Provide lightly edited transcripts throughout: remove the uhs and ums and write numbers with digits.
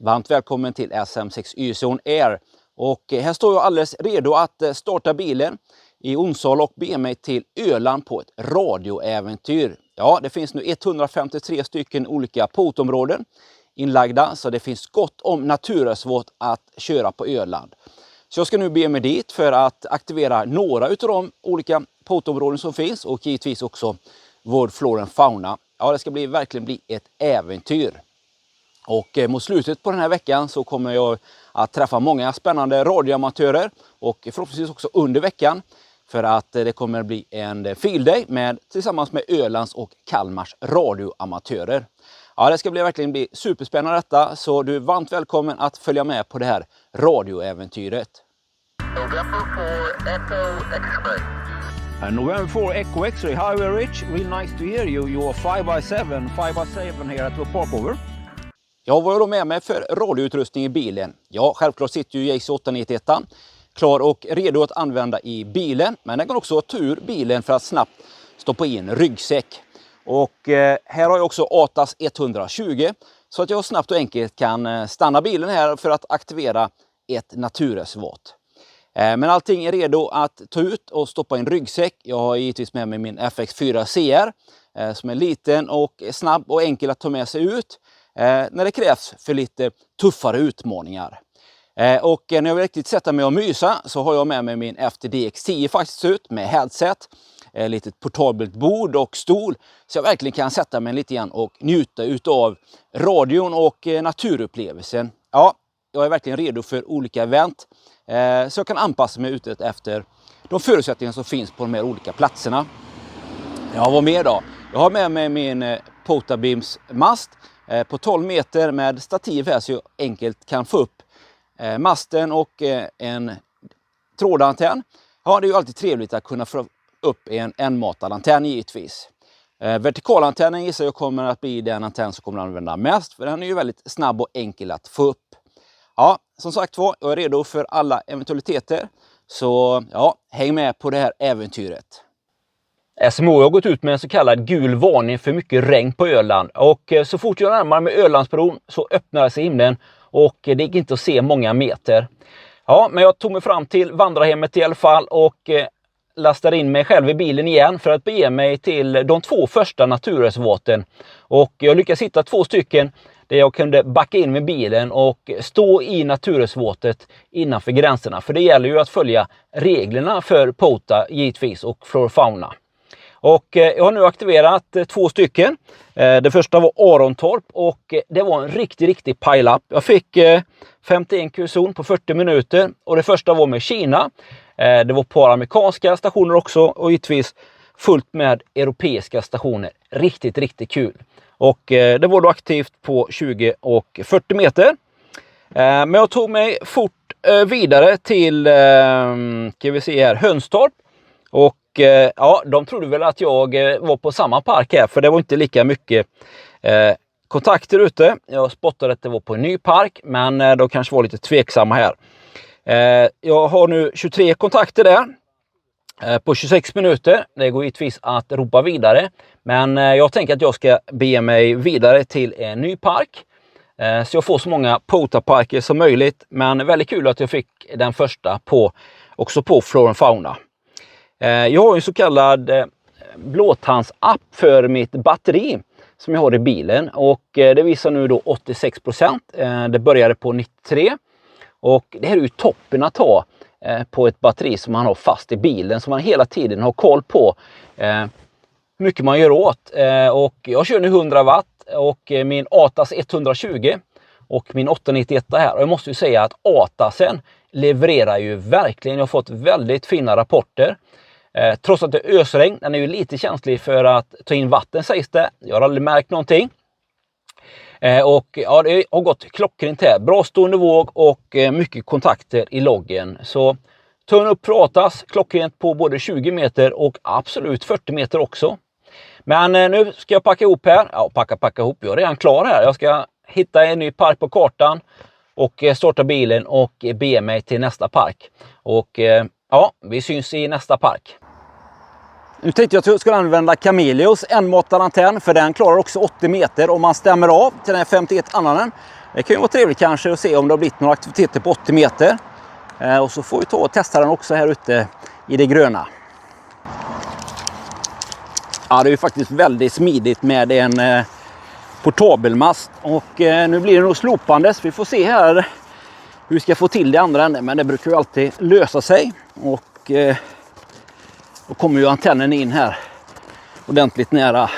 Varmt välkommen till SM6 Y-Zone Air. Och här står jag alldeles redo att starta bilen i Onsala och bege mig till Öland på ett radioäventyr. Ja, det finns nu 153 stycken olika potområden inlagda, så det finns gott om naturreservat att köra på Öland. Så jag ska nu bege mig dit för att aktivera några av de olika potområden som finns och givetvis också vår flora och fauna. Ja, det ska verkligen bli ett äventyr. Och mot slutet på den här veckan så kommer jag att träffa många spännande radioamatörer och förhoppningsvis också under veckan, för att det kommer bli en field day tillsammans med Ölands och Kalmars radioamatörer. Ja, det ska verkligen bli superspännande detta, så du är varmt välkommen att följa med på det här radioäventyret. November 4 Echo X-ray, Highway Ridge, really nice to hear you. You are 5x7 here at the parkover. Ja, vad har jag då med mig för radioutrustning i bilen? Ja, självklart sitter ju Jace 891 klar och redo att använda i bilen. Men den kan också ta ur bilen för att snabbt stoppa in ryggsäck. Och här har jag också ATAS 120 så att jag snabbt och enkelt kan stanna bilen här för att aktivera ett naturreservat. Men allting är redo att ta ut och stoppa in ryggsäck. Jag har givetvis med mig min FX4 CR som är liten och snabb och enkel att ta med sig ut när det krävs för lite tuffare utmaningar. Och när jag vill riktigt sätta mig och mysa så har jag med mig min FTDX10 faktiskt ut med headset, litet portabelt bord och stol, så jag verkligen kan sätta mig lite grann och njuta utav radion och naturupplevelsen. Ja, jag är verkligen redo för olika event, så jag kan anpassa mig ut efter de förutsättningar som finns på de här olika platserna. Ja, vad mer då? Jag har med mig min Potabeams mast på 12 meter med stativ här, så jag enkelt kan få upp masten och en trådantenn. Ja, det är ju alltid trevligt att kunna få upp en enmatad antenn givetvis. Vertikalantennen gissar jag kommer att bli den antenn som kommer att använda mest, för den är ju väldigt snabb och enkel att få upp. Ja, som sagt var, jag är redo för alla eventualiteter. Så ja, häng med på det här äventyret. SMO har gått ut med en så kallad gul varning för mycket regn på Öland. Och så fort jag närmar mig Ölandsbron så öppnar sig himlen och det gick inte att se många meter. Ja, men jag tog mig fram till vandrarhemmet i alla fall och lastade in mig själv i bilen igen för att bege mig till de 2 första naturreservaten. Och jag lyckades hitta 2 stycken där jag kunde backa in med bilen och stå i naturreservatet innanför gränserna. För det gäller ju att följa reglerna för POTA givetvis och flora och fauna. Och jag har nu aktiverat 2 stycken. Det första var Arontorp och det var en riktig pile-up. Jag fick 51 q-zon på 40 minuter och det första var med Kina. Det var på amerikanska stationer också och givetvis fullt med europeiska stationer. Riktigt kul. Och det var då aktivt på 20 och 40 meter. Men jag tog mig fort vidare till kan vi se här, Hönstorp. Och ja, de trodde väl att jag var på samma park här, för det var inte lika mycket kontakter ute. Jag spottade att det var på en ny park, men de kanske var lite tveksamma här. Jag har nu 23 kontakter där på 26 minuter. Det går givetvis att ropa vidare, men jag tänker att jag ska bege mig vidare till en ny park. Så jag får så många POTA-parker som möjligt, men väldigt kul att jag fick den första också på flora och fauna. Jag har en så kallad blåtandsapp för mitt batteri som jag har i bilen och det visar nu då 86%. Det började på 93 och det här är ju toppen att ha på ett batteri som man har fast i bilen, så man hela tiden har koll på hur mycket man gör åt. Och jag kör nu 100 watt och min ATAS 120 och min 891 här, och jag måste ju säga att ATASen levererar ju verkligen. Jag har fått väldigt fina rapporter. Trots att det är ösregn, den är ju lite känslig för att ta in vatten sägs det. Jag har aldrig märkt någonting. Och ja, det har gått klockrent här. Bra stående våg och mycket kontakter i loggen. Så turn upp pratas klockrent på både 20 meter och absolut 40 meter också. Men nu ska jag packa ihop här. Ja, packa ihop. Jag är redan klar här. Jag ska hitta en ny park på kartan och starta bilen och bege mig till nästa park. Och ja, vi syns i nästa park. Nu tänkte jag att jag skulle använda Camelios enmåttad antenn, för den klarar också 80 meter om man stämmer av till den här 51 annan. Det kan ju vara trevligt kanske att se om det har blivit några aktiviteter på 80 meter. Och så får vi ta och testa den också här ute i det gröna. Ja, det är ju faktiskt väldigt smidigt med en portabelmast. Och nu blir det nog slopandes. Vi får se här hur vi ska få till det andra änden. Men det brukar ju alltid lösa sig. Och då kommer ju antennen in här ordentligt nära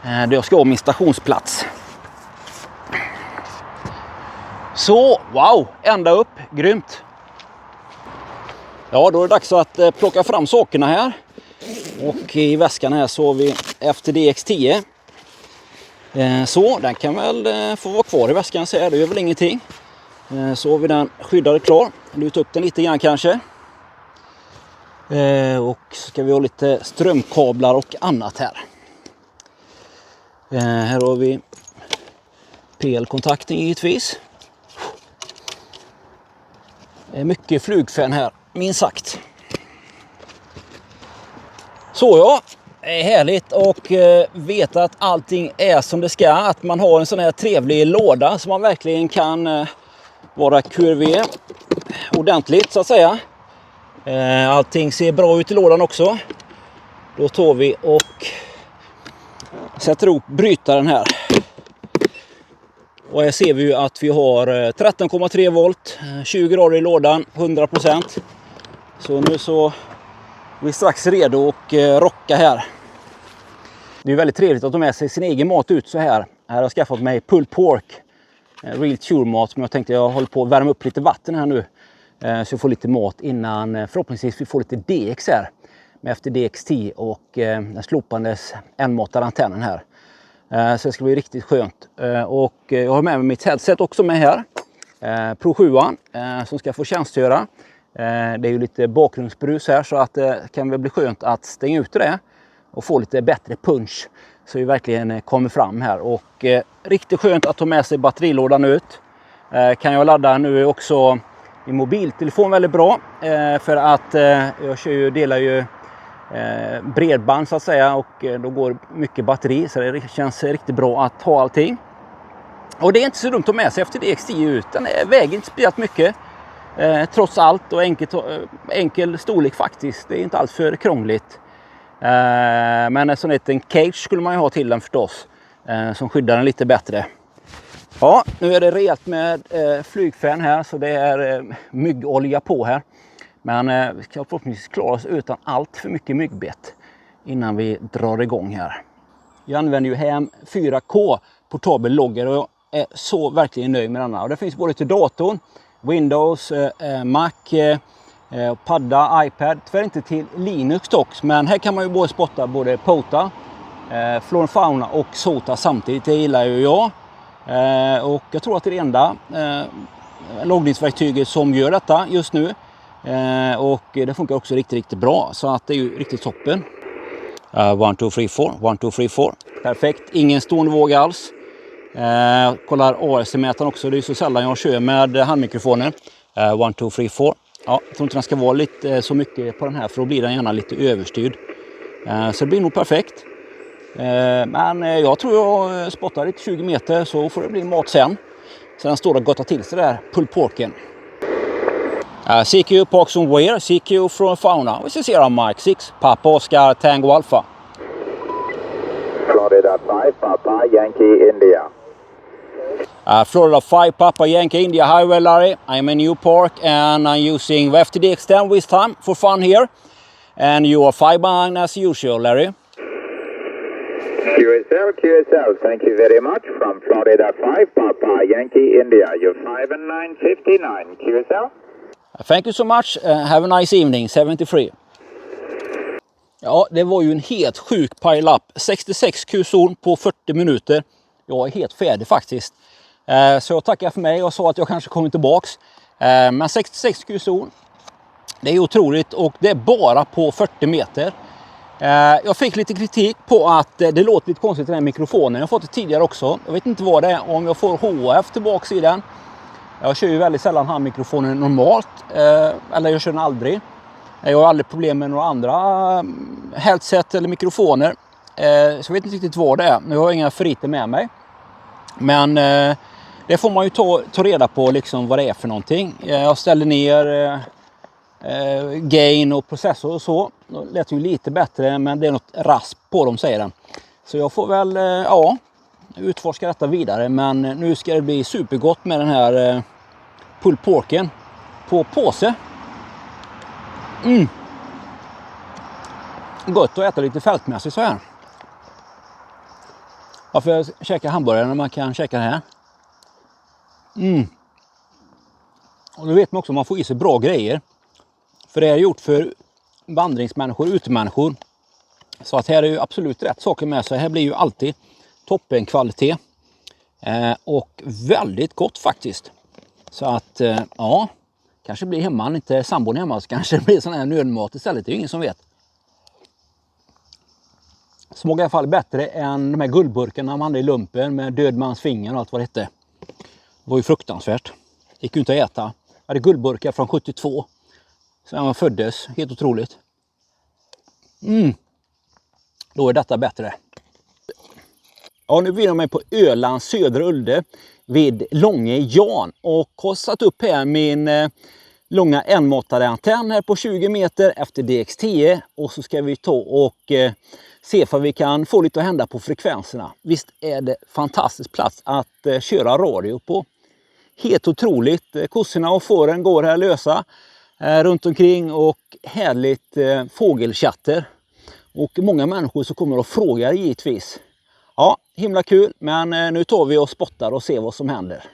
där jag ska ha min stationsplats. Så, wow, ända upp, grymt. Ja, då är det dags att plocka fram sakerna här. Och i väskan här så har vi FTDX10. Så, den kan väl få vara kvar i väskan, så är det gör väl ingenting. Så har vi den skyddad klar. Luta upp den lite grann kanske. Och så ska vi ha lite strömkablar och annat här. Här har vi PL-kontakten givetvis. Det är mycket flugfän här, minst sagt. Så ja, det är härligt och veta att allting är som det ska. Att man har en sån här trevlig låda som man verkligen kan vara QRV ordentligt så att säga. Allting ser bra ut i lådan också. Då tar vi och sätter ihop brytaren här. Och här ser vi ju att vi har 13,3 volt, 20 grader i lådan, 100%. Så nu så är vi strax redo att rocka här. Det är väldigt trevligt att ta med sig sin egen mat ut så här. Här har jag skaffat mig pulled pork, real tune mat, som jag tänkte jag håller på att värma upp lite vatten här nu. Så jag får lite mat innan förhoppningsvis vi får lite DX här. Med FTDX10 och den slopandes enmåttade antennen här. Så det ska bli riktigt skönt. Och jag har med mig mitt headset också med här. Pro 7 som ska få tjänstgöra. Det är ju lite bakgrundsbrus här så att det kan väl bli skönt att stänga ut det. Och få lite bättre punch. Så vi verkligen kommer fram här. Och riktigt skönt att ta med sig batterilådan ut. Kan jag ladda nu också i mobiltelefon väldigt bra. För att jag delar ju bredband så att säga, och då går mycket batteri, så det känns riktigt bra att ha allting. Och det är inte så dumt att med sig FTDX10 ut. Den väger inte speciellt mycket trots allt, och enkel storlek faktiskt. Det är inte alls för krångligt. Men en sån liten cage skulle man ju ha till den förstås, som skyddar den lite bättre. Ja, nu är det rejält med flygfän här, så det är myggolja på här. Men vi ska förhoppningsvis klara oss utan allt för mycket myggbett innan vi drar igång här. Jag använder ju HEM 4K portabel logger och jag är så verkligen nöjd med denna. Och det finns både till datorn, Windows, Mac, padda, iPad. Tyvärr inte till Linux dock, men här kan man ju både spotta både POTA, Flora and Fauna och SOTA samtidigt. Det gillar ju jag. Och jag tror att det är det enda loggningsverktyget som gör detta just nu. Och det funkar också riktigt bra, så att det är ju riktigt toppen. 1, 2, 3, 4, 1, 2, 3, 4. Perfekt, ingen stående våg alls. Kollar ARC-mätaren också, det är så sällan jag kör med handmikrofoner. 1, 2, 3, 4. Ja, jag tror inte den ska vara lite så mycket på den här, för då blir den gärna lite överstyrd. Så det blir nog perfekt. Men jag tror jag spottar lite 20 meter, så får det bli mat sen. Så den står och gottar till sig där, pulled porken. CQ Parks on Where, CQ from Fauna. This is here on Mike 6, Papa Oscar Tango Alpha. Florida 5, Papa Yankee India. Florida 5, Papa Yankee India. Highway Larry. I'm in New Park and I'm using FTDX10 this time for fun here. And you are 5 behind as usual, Larry. QSL, thank you very much. From Florida 5, Papa Yankee India. You're 5 and 959. QSL? Thank you so much. Have a nice evening. 73. Ja, det var ju en helt sjuk pile-up. 66 Q-zon på 40 minuter. Jag är helt färdig faktiskt. Så jag tackar för mig och sa att jag kanske kommer tillbaks. Men 66 Q-zon. Det är otroligt, och det är bara på 40 meter. Jag fick lite kritik på att det låter lite konstigt i den här mikrofonen. Jag har fått det tidigare också. Jag vet inte vad det är, om jag får HF tillbaks i den. Jag kör ju väldigt sällan handmikrofonen normalt. Eller jag kör den aldrig. Jag har aldrig problem med några andra headset eller mikrofoner. Så jag vet inte riktigt vad det är. Nu har jag inga ferriter med mig. Men det får man ju ta reda på liksom vad det är för någonting. Jag ställer ner gain och processor och så. Det lät ju lite bättre, men det är något rasp på dem, säger den. Så jag får väl utforska detta vidare. Men nu ska det bli supergott med den här pulled porken på påse. Gott att äta lite fältmässigt så här. Varför käka hamburgare när man kan käka det här? Och då vet man också att man får i sig bra grejer. För det är gjort för vandringsmänniskor, utemänniskor. Så att här är ju absolut rätt saker med sig. Här blir ju alltid toppen kvalitet. Och väldigt gott faktiskt. Så att kanske blir hemma, inte sambon hemma, så kanske det blir sån här nödmat istället. Det är ju ingen som vet. Smakar i alla fall bättre än de här guldburkarna man hade i lumpen med dödmans finger och allt vad det hette. Det var ju fruktansvärt. Gick ju inte att äta. Jag hade guldburkar från 72. Så när man föddes. Helt otroligt. Då är detta bättre. Ja, nu befinner jag mig på Ölands södra Ulde vid Långe Jan. Och har satt upp här min långa N-måttade antenn här på 20 meter efter DX10. Och så ska vi ta och se för vi kan få lite att hända på frekvenserna. Visst är det fantastisk plats att köra radio på. Helt otroligt. Kossorna och fåren går här lösa runt omkring och härligt fågelchatter. Och många människor som kommer och frågar givetvis. Ja, himla kul, men nu tar vi och spottar och ser vad som händer.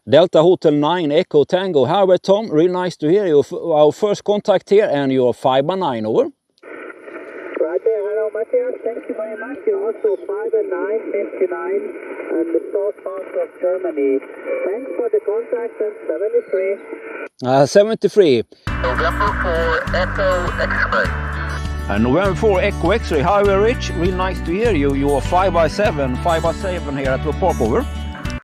Delta Hotel 9 Echo Tango. Howard Tom, real nice to hear you. Our first contact here and you're 5/9 over. Roger, hello Matthias, thank you very much. You're also 5/959 and the south part of Germany. Thanks for the contact and 73. 73. November 4 Echo X-ray. November 4 Echo X-ray. Highway Rich, real nice to hear you. You're 5/7 here at the Park over.